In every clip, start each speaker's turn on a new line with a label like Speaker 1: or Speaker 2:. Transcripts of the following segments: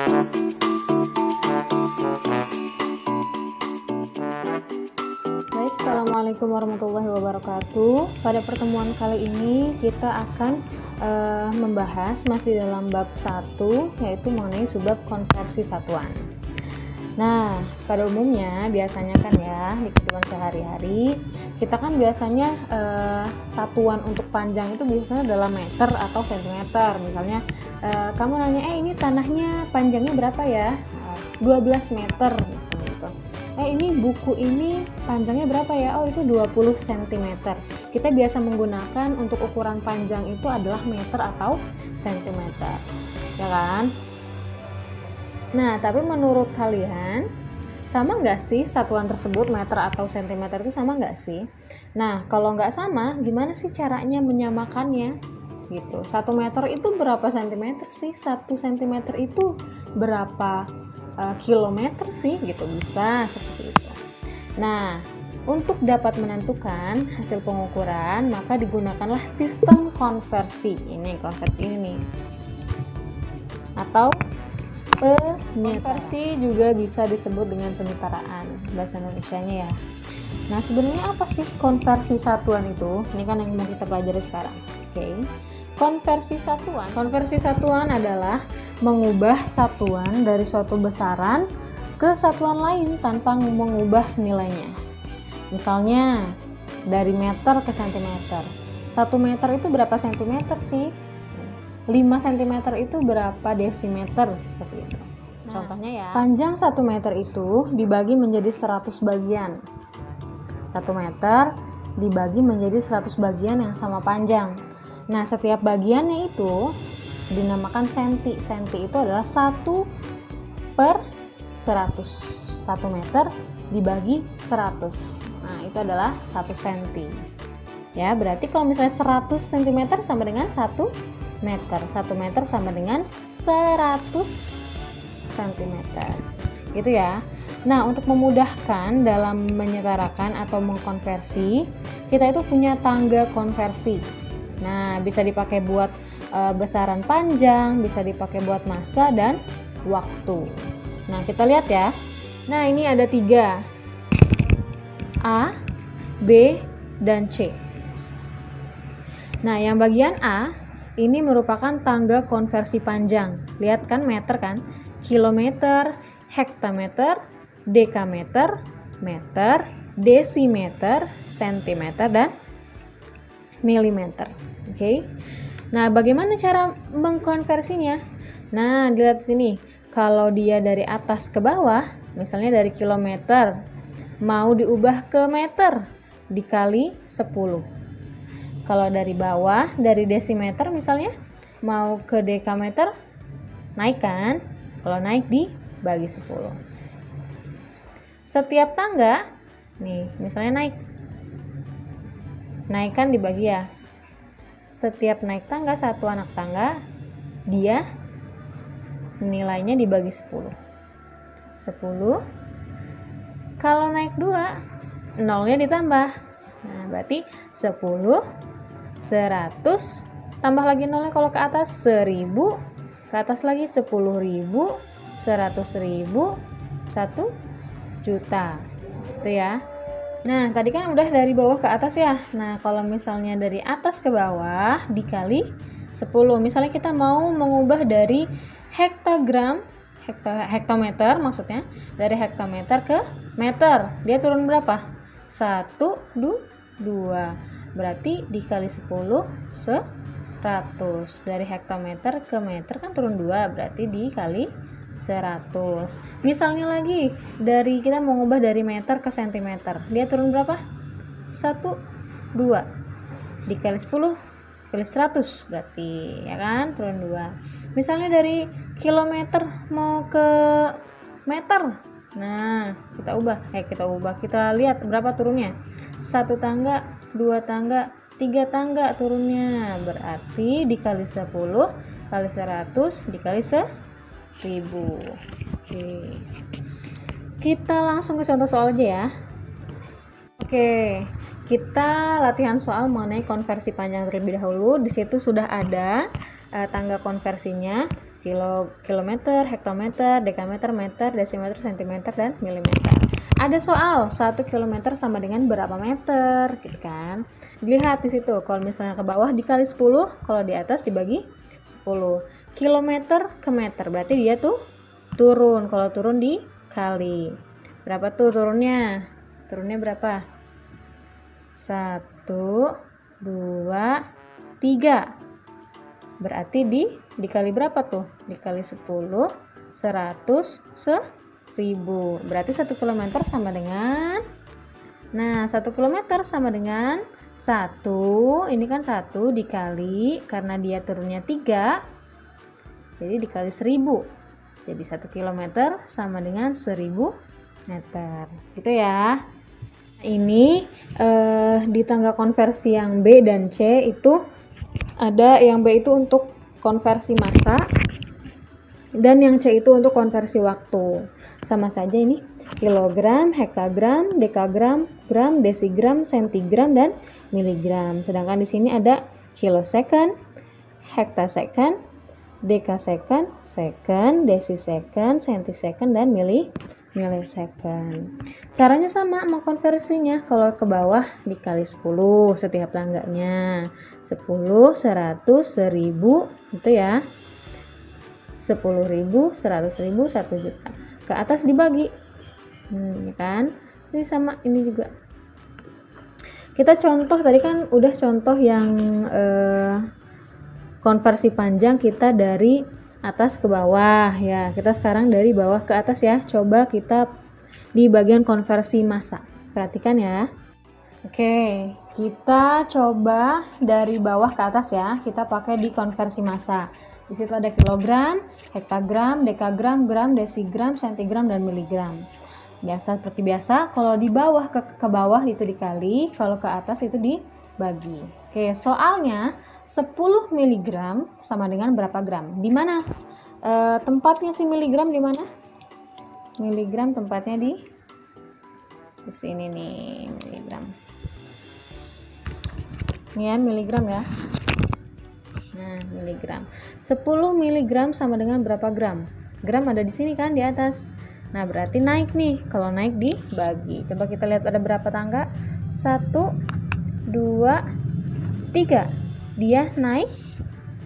Speaker 1: Baik, assalamualaikum warahmatullahi wabarakatuh. Pada pertemuan kali ini kita akan membahas masih dalam bab 1, yaitu mengenai subbab konversi satuan. Nah, pada umumnya biasanya kan ya di kehidupan sehari-hari kita kan biasanya satuan untuk panjang itu biasanya dalam meter atau sentimeter. Misalnya kamu nanya, ini tanahnya panjangnya berapa ya? 12 meter misalnya itu. Ini buku ini panjangnya berapa ya? Oh, itu 20 cm. Kita biasa menggunakan untuk ukuran panjang itu adalah meter atau sentimeter, ya kan? Nah, tapi menurut kalian sama nggak sih satuan tersebut, meter atau sentimeter itu sama nggak sih? Nah, kalau nggak sama, gimana sih caranya menyamakannya? Gitu. 1 meter itu berapa sentimeter sih? 1 sentimeter itu berapa kilometer sih? Gitu, bisa seperti itu. Nah, untuk dapat menentukan hasil pengukuran, maka digunakanlah sistem konversi. Ini konversi ini nih. Atau konversi juga bisa disebut dengan penyetaraan bahasa Indonesianya ya. Nah, sebenarnya apa sih konversi satuan itu? Ini kan yang mau kita pelajari sekarang. Oke. Konversi satuan. Konversi satuan adalah mengubah satuan dari suatu besaran ke satuan lain tanpa mengubah nilainya. Misalnya dari meter ke sentimeter. 1 meter itu berapa sentimeter sih? 5 cm itu berapa desimeter, seperti itu. Contohnya ya, panjang 1 meter itu dibagi menjadi 100 bagian. 1 meter dibagi menjadi 100 bagian yang sama panjang. Nah, setiap bagiannya itu dinamakan senti. Senti itu adalah 1 per 100. 1 meter dibagi 100. Nah, itu adalah 1 senti. Ya, berarti kalau misalnya 100 cm sama dengan 1 meter. 1 meter sama dengan 100 cm. Gitu ya. Nah, untuk memudahkan dalam menyetarakan atau mengkonversi, kita itu punya tangga konversi. Nah, bisa dipakai buat besaran panjang, bisa dipakai buat massa dan waktu. Nah, kita lihat ya. Nah, ini ada 3. A, B, dan C. Nah, yang bagian A ini merupakan tangga konversi panjang. Lihat kan meter kan? Kilometer, hektameter, dekameter, meter, desimeter, sentimeter, dan milimeter. Oke. Nah, bagaimana cara mengkonversinya? Nah, dilihat sini. Kalau dia dari atas ke bawah, misalnya dari kilometer, mau diubah ke meter, dikali 10. Kalau dari bawah, dari desimeter misalnya, mau ke dekameter, naik kan? Kalau naik dibagi 10. Setiap tangga, nih misalnya naik kan dibagi ya. Setiap naik tangga, satu anak tangga, dia nilainya dibagi 10. 10. Kalau naik 2, nolnya ditambah. Nah, berarti 10, 100, tambah lagi nolnya kalau ke atas 1000, ke atas lagi 10.000, 100.000, 1 juta. Itu ya. Nah, tadi kan udah dari bawah ke atas ya. Nah, kalau misalnya dari atas ke bawah dikali 10. Misalnya kita mau mengubah dari hektagram, hektometer maksudnya, dari hektometer ke meter. Dia turun berapa? 1, 2. Berarti dikali 10, 100. Dari hektometer ke meter kan turun 2, berarti dikali 100. Misalnya lagi, dari kita mau ngubah dari meter ke sentimeter. Dia turun berapa? 1, 2. Dikali 10, dikali 100 berarti, ya kan? Turun 2. Misalnya dari kilometer mau ke meter. Nah, kita lihat berapa turunnya. 1 tangga, 2 tangga, 3 tangga turunnya. Berarti dikali 10 kali 100 dikali 1000. Oke. Kita langsung ke contoh soal aja ya. Oke, kita latihan soal mengenai konversi panjang terlebih dahulu. Di situ sudah ada tangga konversinya. kilometer, hektometer, dekameter, meter, desimeter, sentimeter, dan milimeter. Ada soal 1 kilometer sama dengan berapa meter gitu kan. Dilihat di situ, kalau misalnya ke bawah dikali 10, kalau di atas dibagi 10. Kilometer ke meter, berarti dia tuh turun. Kalau turun dikali. Berapa tuh turunnya? Turunnya berapa? 1, 2, 3. Berarti dikali berapa tuh? Dikali 10, 100, 1000. Berarti 1 km sama dengan, nah 1 km sama dengan 1, ini kan 1 dikali, karena dia turunnya 3, jadi dikali 1000. Jadi 1 km sama dengan 1000 meter. Gitu ya. Ini di tangga konversi yang B dan C itu ada yang B itu untuk konversi massa dan yang C itu untuk konversi waktu. Sama saja ini kilogram, hektagram, dekagram, gram, desigram, sentigram, dan miligram. Sedangkan di sini ada kilosecond, hektasecond, dekasecond, second, desisecond, sentisecond, dan milisecond. Caranya sama mengkonversinya. Kalau ke bawah dikali 10 setiap tangganya. 10, 100, 1000 gitu ya. 10.000, 100.000, 1 juta. Ke atas dibagi. Ya kan? Ini sama ini juga. Kita contoh tadi kan udah contoh yang konversi panjang kita dari atas ke bawah ya. Kita sekarang dari bawah ke atas ya. Coba kita di bagian konversi massa. Perhatikan ya. Oke, kita coba dari bawah ke atas ya. Kita pakai di konversi massa. Di situ ada kilogram, hektagram, dekagram, gram, desigram, sentigram, dan miligram. Biasa seperti biasa, kalau di bawah ke bawah itu dikali, kalau ke atas itu dibagi. Oke, soalnya 10 mg sama dengan berapa gram? Di mana? Tempatnya si miligram di mana? Miligram tempatnya di sini nih, miligram. Ini ya, miligram ya. Nah, miligram. 10 mg sama dengan berapa gram? Gram ada di sini kan di atas. Nah, berarti naik nih. Kalau naik dibagi. Coba kita lihat ada berapa tangga? 1, 2, 3. Dia naik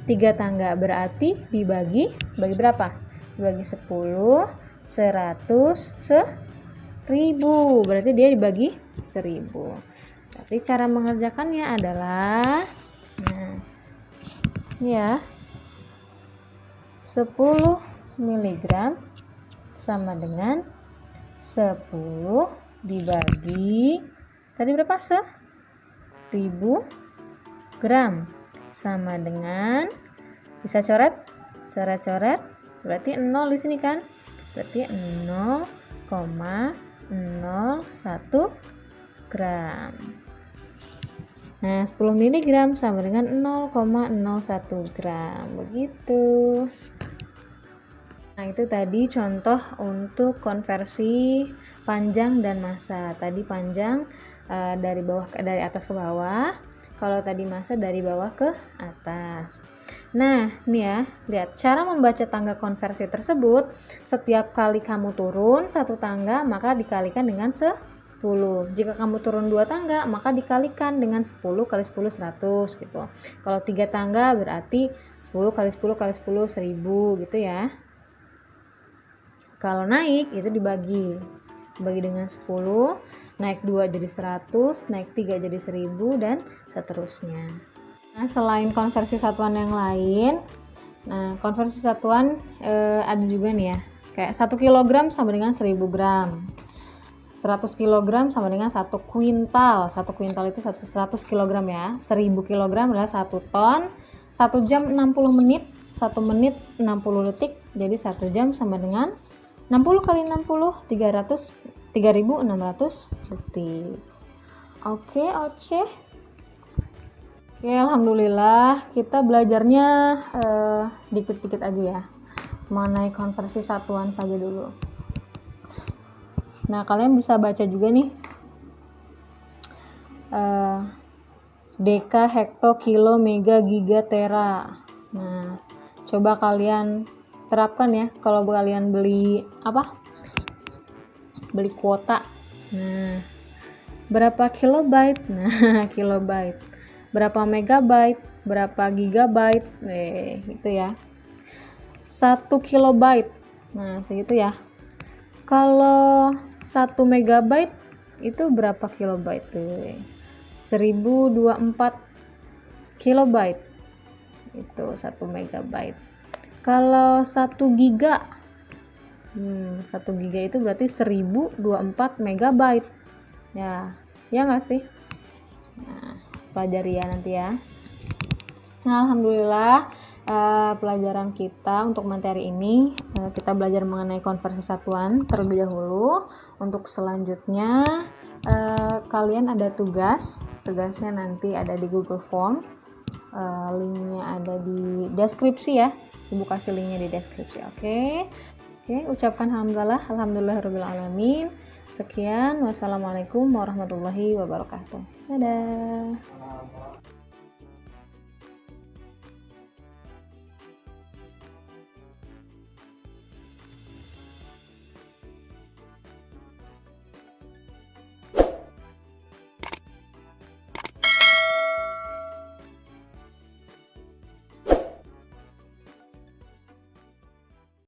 Speaker 1: 3 tangga. Berarti bagi berapa? Dibagi 10, 100, 1000. Berarti dia dibagi 1000. Berarti cara mengerjakannya adalah, nah, ini ya, 10 mg sama dengan 10 dibagi, tadi berapa? 1000 gram sama dengan, bisa coret, berarti 0 di sini kan, berarti 0,01 gram. Nah, 10 mg sama dengan 0,01 gram. Begitu. Nah, itu tadi contoh untuk konversi panjang dan massa. Tadi panjang dari atas ke bawah. Kalau tadi massa dari bawah ke atas. Nah, ini ya, lihat cara membaca tangga konversi tersebut. Setiap kali kamu turun 1 tangga, maka dikalikan dengan 10. Jika kamu turun 2 tangga, maka dikalikan dengan 10 kali 10 100 gitu. Kalau 3 tangga berarti 10 kali 10 kali 10 1000 gitu ya. Kalau naik itu dibagi dengan 10, naik 2 jadi 100, naik 3 jadi 1000, dan seterusnya. Nah, selain konversi satuan yang lain, nah konversi satuan ada juga nih ya, kayak 1 kg sama dengan 1000 gram, 100 kg sama dengan 1 kuintal. 1 kuintal itu 100 kg ya. 1000 kg adalah 1 ton. 1 jam 60 menit, 1 menit 60 detik, jadi 1 jam sama dengan 60 kali 60, 3600 detik. Oke, Oce. Oke, alhamdulillah kita belajarnya dikit-dikit aja ya. Mengenai konversi satuan saja dulu. Nah, kalian bisa baca juga nih deka, hekto, kilo, mega, giga, tera. Nah, coba kalian terapkan ya kalau kalian beli beli kuota. Nah, berapa kilobyte? Nah, kilobyte. Berapa megabyte? Berapa gigabyte? Gitu ya. 1 kilobyte. Nah, segitu ya. Kalau 1 megabyte itu berapa kilobyte tuh? 1024 kilobyte. Itu 1 megabyte. Kalau 1 giga 1 giga itu berarti 1024 megabyte. Ya nggak sih? Nah, pelajari ya nanti ya. Nah, alhamdulillah pelajaran kita untuk materi ini kita belajar mengenai konversi satuan terlebih dahulu. Untuk selanjutnya kalian ada tugasnya nanti ada di Google Form, linknya ada di deskripsi ya, ibu kasih linknya di deskripsi. Oke, ucapkan alhamdulillahirabbil alamin. Sekian, wassalamualaikum warahmatullahi wabarakatuh. Dadah.